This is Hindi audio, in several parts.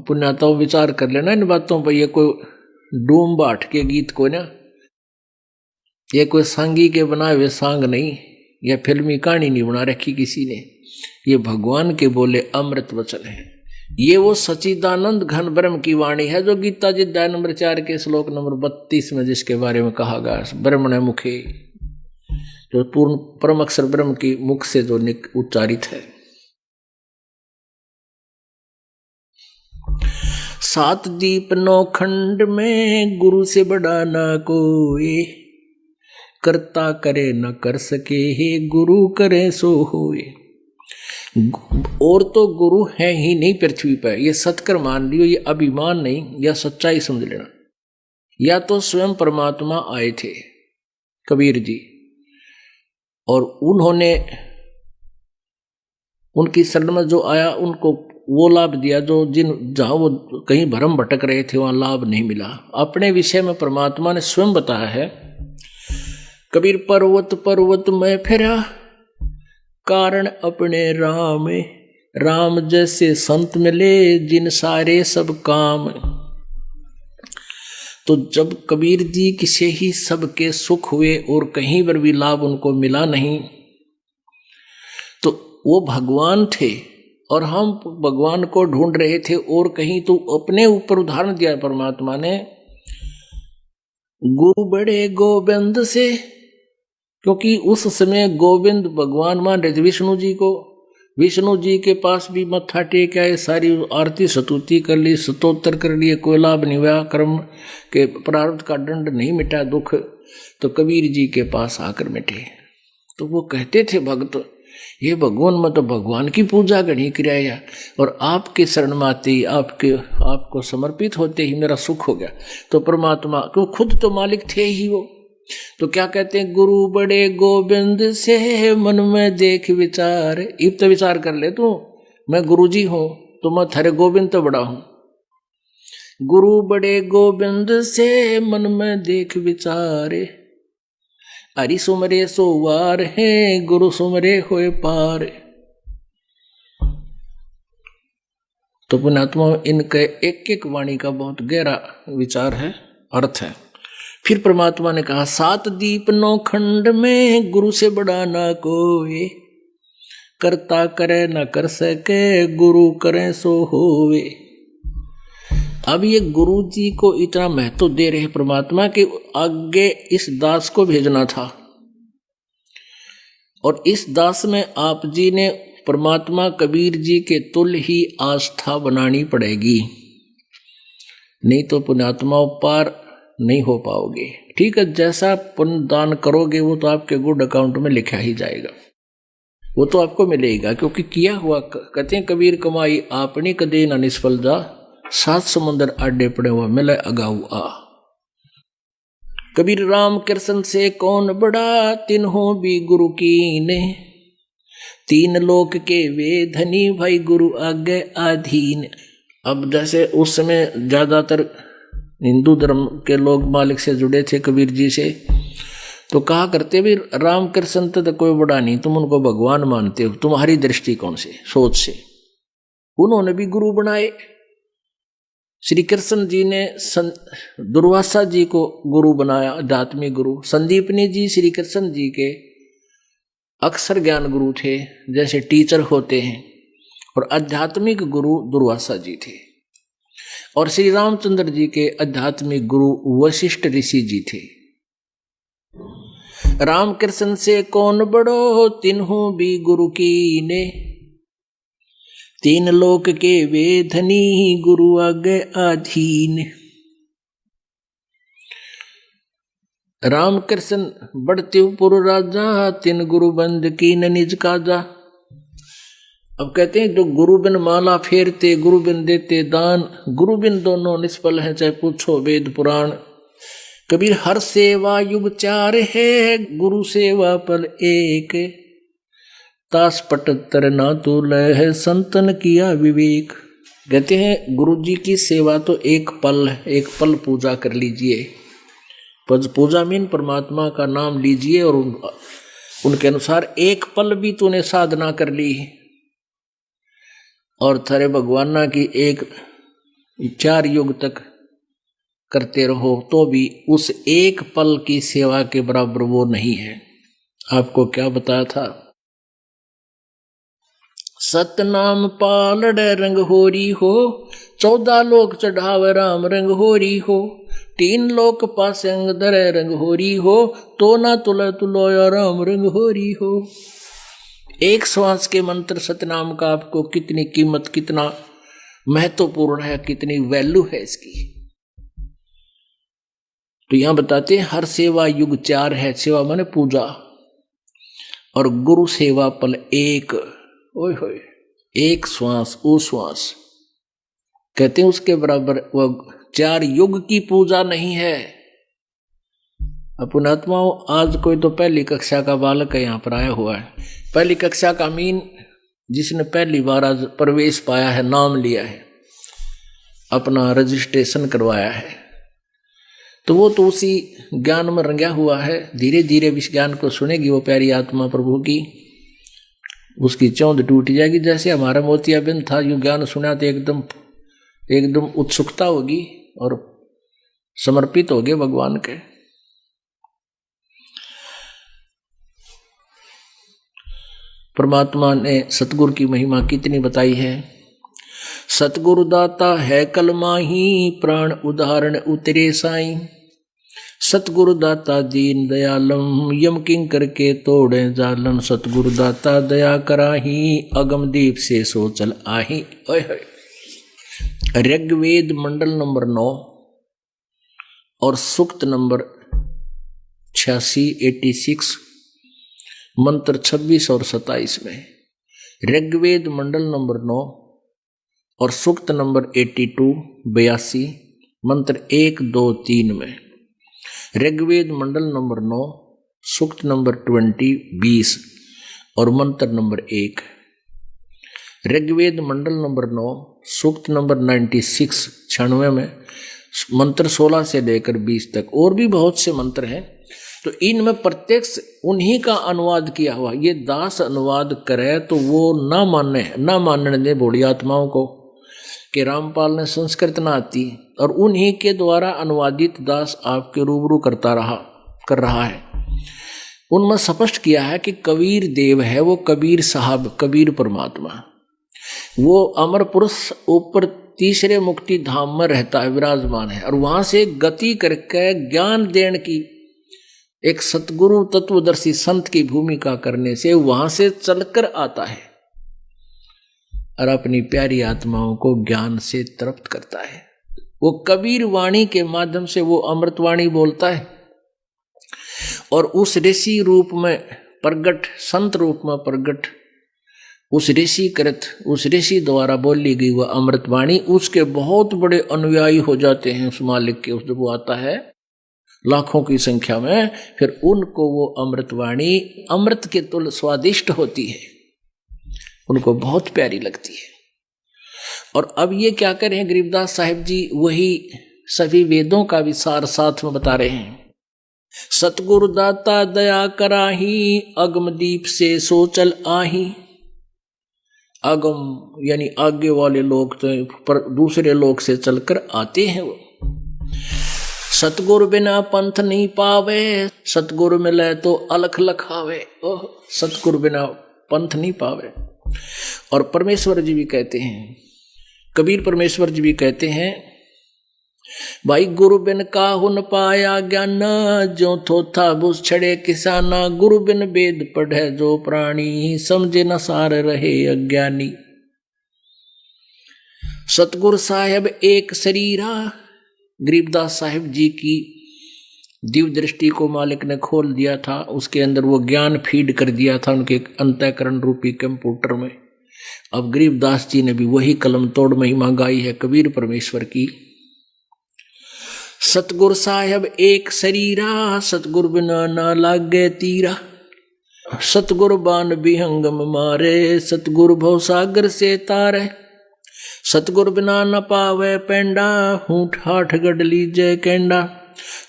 पुण्याताओं विचार कर लेना इन बातों पर। ये कोई डूम बाट के गीत को ना, ये कोई सांगी के बनाए हुए सांग नहीं, या फिल्मी कहानी नहीं बना रखी किसी ने। ये भगवान के बोले अमृत वचन है। ये वो सच्चिदानंद घन ब्रह्म की वाणी है जो गीता जी अध्याय नंबर 4 के श्लोक नंबर 32 में जिसके बारे में कहा गया, ब्रह्मण मुखे, जो पूर्ण परम अक्षर ब्रह्म की मुख से जो उच्चारित है। 7 दीप 9 खंड में गुरु से बड़ा ना कोई, करता करे न कर सके हे गुरु करे सो होए। और तो गुरु है ही नहीं पृथ्वी पर, ये सत्कर मान लियो, ये अभिमान नहीं, या सच्चाई समझ लेना। या तो स्वयं परमात्मा आए थे कबीर जी, और उन्होंने उनकी शरण में जो आया उनको वो लाभ दिया जो जहां वो कहीं भ्रम भटक रहे थे वहां लाभ नहीं मिला। अपने विषय में परमात्मा ने स्वयं बताया है, कबीर पर्वत पर्वत में फिरा, कारण अपने राम, राम जैसे संत मिले जिन सारे सब काम। तो जब कबीर जी की से ही सबके सुख हुए और कहीं पर भी लाभ उनको मिला नहीं, तो वो भगवान थे और हम भगवान को ढूंढ रहे थे और कहीं। तो अपने ऊपर उदाहरण दिया परमात्मा ने, गुरु बड़े गोविंद से, क्योंकि उस समय गोविंद भगवान मान रहे थे विष्णु जी को। विष्णु जी के पास भी मत्था टेक आए, सारी आरती स्तुति कर ली, स्तोत्र कर लिए, कोई लाभ नहीं हुआ, कर्म के प्रारब्ध का दंड नहीं मिटा, दुख तो कबीर जी के पास आकर मिटे। तो वो कहते थे भक्त, ये भगवान में तो भगवान की पूजा गढ़ी किया, और आपके शरण में आते ही आपको समर्पित होते ही मेरा सुख हो गया। तो परमात्मा क्यों, खुद तो मालिक थे ही वो। तो क्या कहते हैं, गुरु बड़े गोविंद से मन में देख विचार। इब तो विचार कर ले तू, मैं गुरु जी हूं तो मैं थारे गोविंद तो बड़ा हूं। गुरु बड़े गोविंद से मन में देख विचारे, हरि सुमरे सोवार है गुरु सुमरे होए पार। तो पुण्यात्मा इनके एक एक वाणी का बहुत गहरा विचार है, अर्थ है। फिर परमात्मा ने कहा, 7 दीप 9 खंड में गुरु से बड़ा ना कोई, करता करे न कर सके गुरु करे सो होवे। अब ये गुरु जी को इतना महत्व दे रहे परमात्मा कि आगे इस दास को भेजना था, और इस दास में आप जी ने परमात्मा कबीर जी के तुल्य ही आस्था बनानी पड़ेगी, नहीं तो पुण्यात्मा पार नहीं हो पाओगे। ठीक है, जैसा पुण्य दान करोगे वो तो आपके गुड अकाउंट में लिखा ही जाएगा, वो तो आपको मिलेगा, क्योंकि किया हुआ। कहते हैं कबीर कमाई आपनी कदे न निष्फल जा, 7 समुंदर आडे पड़े हुआ मिले अगाऊ आ। कबीर राम कृष्ण से कौन बड़ा, तिन्हों भी गुरु कीने, 3 लोक के वे धनी भाई गुरु आगे आधीन। अब जैसे उस समय ज्यादातर हिंदू धर्म के लोग मालिक से जुड़े थे कबीर जी से, तो कहा करते भी राम कृष्ण तो कोई बड़ा नहीं, तुम उनको भगवान मानते हो, तुम्हारी दृष्टिकोण से सोच से। उन्होंने भी गुरु बनाए। श्री कृष्ण जी ने दुर्वासा जी को गुरु बनाया, आध्यात्मिक गुरु। संदीपनी जी श्री कृष्ण जी के अक्षर ज्ञान गुरु थे, जैसे टीचर होते हैं, और आध्यात्मिक गुरु दुर्वासा जी थे। और श्री रामचंद्र जी के आध्यात्मिक गुरु वशिष्ठ ऋषि जी थे। राम कृष्ण से कौन बड़ो, तिन्हों भी गुरु कीने, 3 लोक के वे धनी गुरु आगे आधीन। राम कृष्ण बढ़ते पुर राजा, 3 गुरु बंद कीन निज काजा। अब कहते हैं जो गुरु बिन माला फेरते, गुरु बिन देते दान, गुरु बिन दोनों निष्फल हैं चाहे पूछो वेद पुराण। कबीर हर सेवा युग 4 है, गुरु सेवा पल एक, तास पटत्तर ना तो लह संतन किया विवेक। कहते हैं गुरु जी की सेवा तो एक पल पूजा कर लीजिए। पूजा मीन परमात्मा का नाम लीजिए, और उनके अनुसार एक पल भी तूने साधना कर ली, और थारे भगवाना की एक 4 युग तक करते रहो तो भी उस एक पल की सेवा के बराबर वो नहीं है। आपको क्या बताया था? सतनाम पालड़े रंग होरी हो, 14 लोक चढ़ावे राम रंग होरी हो, 3 लोक पासे अंग धरे रंग होरी हो, तो ना तुले तुलो या राम रंग होरी हो। एक श्वास के मंत्र सतनाम का आपको कितनी कीमत, कितना महत्वपूर्ण है, कितनी वैल्यू है इसकी। तो यहां बताते हैं हर सेवा युग 4 है। सेवा माने पूजा, और गुरु सेवा पल एक। ओए होए, एक श्वास ओ श्वास कहते हैं उसके बराबर वह 4 युग की पूजा नहीं है। अपन आत्माओं, आज कोई तो पहली कक्षा का बालक है यहाँ पर आया हुआ है, पहली कक्षा का मीन जिसने पहली बार आज प्रवेश पाया है, नाम लिया है, अपना रजिस्ट्रेशन करवाया है, तो वो तो उसी ज्ञान में रंगा हुआ है। धीरे धीरे इस ज्ञान को सुनेगी वो प्यारी आत्मा प्रभु की, उसकी चौंध टूट जाएगी। जैसे हमारा मोतियाबिंद था, यू ज्ञान सुना तो एकदम उत्सुकता होगी और समर्पित होगे भगवान के। परमात्मा ने सतगुरु की महिमा कितनी बताई है। सतगुरु दाता है कलमाही, प्राण उदाहरण उतरे साई। सतगुरु दाता दीन दयालम, यम किंकर के तोड़े जालम। सतगुरु दाता दया कराही, अगम दीप से सोचल आही। ऋग्वेद मंडल नंबर 9 और सूक्त नंबर 86 मंत्र 26 और 27 में। ऋग्वेद मंडल नंबर 9 और सूक्त नंबर 82 मंत्र 1, 2, 3 में। ऋग्वेद मंडल नंबर 9 सूक्त नंबर 20 और मंत्र नंबर 1। ऋग्वेद मंडल नंबर 9 सूक्त नंबर 96 में मंत्र 16 से लेकर 20 तक। और भी बहुत से मंत्र हैं, तो इनमें प्रत्यक्ष उन्हीं का अनुवाद किया हुआ। ये दास अनुवाद करे तो वो ना मानने दे बूढ़ी आत्माओं को कि रामपाल ने संस्कृत ना आती, और उन्हीं के द्वारा अनुवादित दास आपके रूबरू कर रहा है। उनमें स्पष्ट किया है कि कबीर देव है, वो कबीर साहब, कबीर परमात्मा, वो अमर पुरुष ऊपर तीसरे मुक्ति धाम में रहता है, विराजमान है, और वहां से गति करके ज्ञान देने की एक सतगुरु तत्वदर्शी संत की भूमिका करने से वहां से चलकर आता है और अपनी प्यारी आत्माओं को ज्ञान से तृप्त करता है। वो कबीर वाणी के माध्यम से वो अमृतवाणी बोलता है, और उस ऋषि रूप में प्रगट, संत रूप में प्रगट, उस ऋषि द्वारा बोली गई वह अमृतवाणी उसके बहुत बड़े अनुयायी हो जाते हैं। उस मालिक के, जब वो आता है लाखों की संख्या में, फिर उनको वो अमृतवाणी अमृत के तुल्य स्वादिष्ट होती है, उनको बहुत प्यारी लगती है। और अब ये क्या करें गरीबदास साहिब जी, वही सभी वेदों का विसार साथ में बता रहे हैं। सतगुरु दाता दया कराही, अगम दीप से सोचल आही। अगम यानी आगे वाले लोग तो पर दूसरे लोग से चलकर आते हैं। वो सतगुरु बिना पंथ नहीं पावे, सतगुरु मिले तो अलख लखावे। ओह, सतगुरु बिना पंथ नहीं पावे। और परमेश्वर जी भी कहते हैं, कबीर परमेश्वर जी भी कहते हैं, भाई गुरु बिन काहु न पाया ज्ञान, जो थोथा बुझ छड़े किसाना। गुरु बिन वेद पढ़े जो प्राणी, समझे न सार रहे अज्ञानी। सतगुरु साहेब एक शरीरा, गरीबदास साहिब जी की दिव्य दृष्टि को मालिक ने खोल दिया था, उसके अंदर वो ज्ञान फीड कर दिया था उनके अंतःकरण रूपी कंप्यूटर में। अब गरीबदास जी ने भी वही कलम तोड़ महिमा गाई है कबीर परमेश्वर की। सतगुरु साहेब एक शरीरा, सतगुरु बिना ना लागे तीरा। सतगुरु बान विहंगम मारे, सतगुरु भव सागर से तारे। सतगुरु बिना न पावे पेंडा, हूठ हाठ गढ़ लीजे केंडा।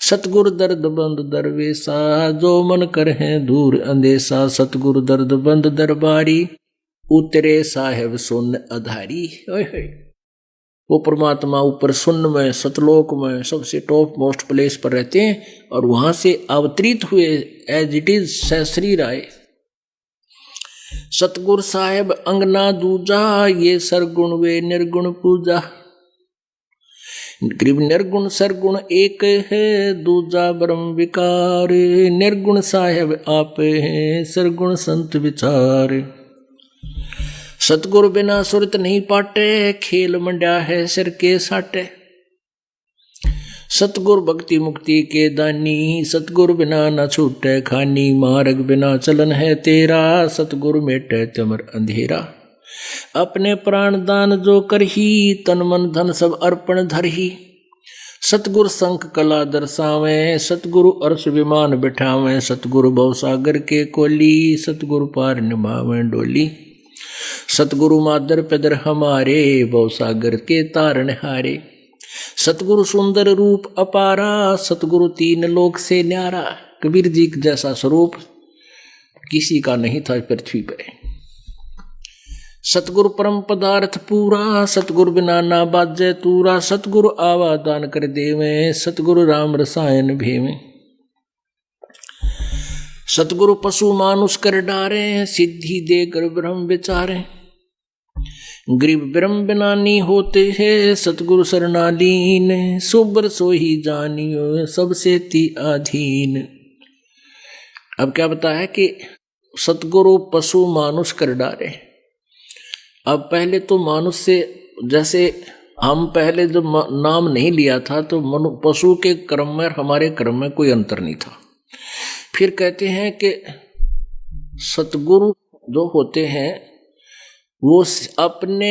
सतगुरु दर्द बंद दरवेसा, जो मन करहे दूर अंदेसा। सतगुरु दर्द बंद दरबारी, उतरे साहेब सुन अधारी। वो परमात्मा ऊपर शून्य में सतलोक में सबसे टॉप मोस्ट प्लेस पर रहते हैं और वहां से अवतरित हुए एज इट इज सहस्री आए। सतगुरु साहेब अंगना दूजा, ये सरगुण वे निर्गुण पूजा। निर्गुण सरगुण एक है, दूजा ब्रह्म विकार। निर्गुण साहेब आप हैं, सरगुण संत विचार। सतगुरु बिना सुरत नहीं पाटे, खेल मंड्या है सिर के साटे। सतगुरु भक्ति मुक्ति के दानी, सतगुरु बिना न छूटे खानी। मार्ग बिना चलन है तेरा, सतगुरु मेटे चमर अंधेरा। अपने प्राण दान जो करही, तन मन धन सब अर्पण धरही। सतगुरु संख कला दर्शावे, सतगुरु अर्श विमान बिठावे। सतगुरु भवसागर के कोली, सतगुरु पार निभावे डोली। सतगुरु मादर पिदर हमारे, भवसागर के तारण हारे। सतगुरु सुंदर रूप अपारा, सतगुरु तीन लोक से न्यारा। कबीर जी जैसा स्वरूप किसी का नहीं था पृथ्वी पे। सतगुरु परम पदार्थ पूरा, सतगुरु बिना ना बाजे तूरा। सतगुरु आवा दान कर देवे, सतगुरु राम रसायन भेवे। सतगुरु पशु मानुष कर डारे, सिद्धि देकर ब्रह्म विचारे। गरीब ब्रह्म बिनानी होते हैं, सतगुरु शरणालीन। सुबर सोही जानियो, सबसे ती अधीन। अब क्या बता है कि सतगुरु पशु मानुष कर डारे। अब पहले तो मानुष से, जैसे हम पहले जब नाम नहीं लिया था तो पशु के क्रम में हमारे क्रम में कोई अंतर नहीं था। फिर कहते हैं कि सतगुरु जो होते हैं वो अपने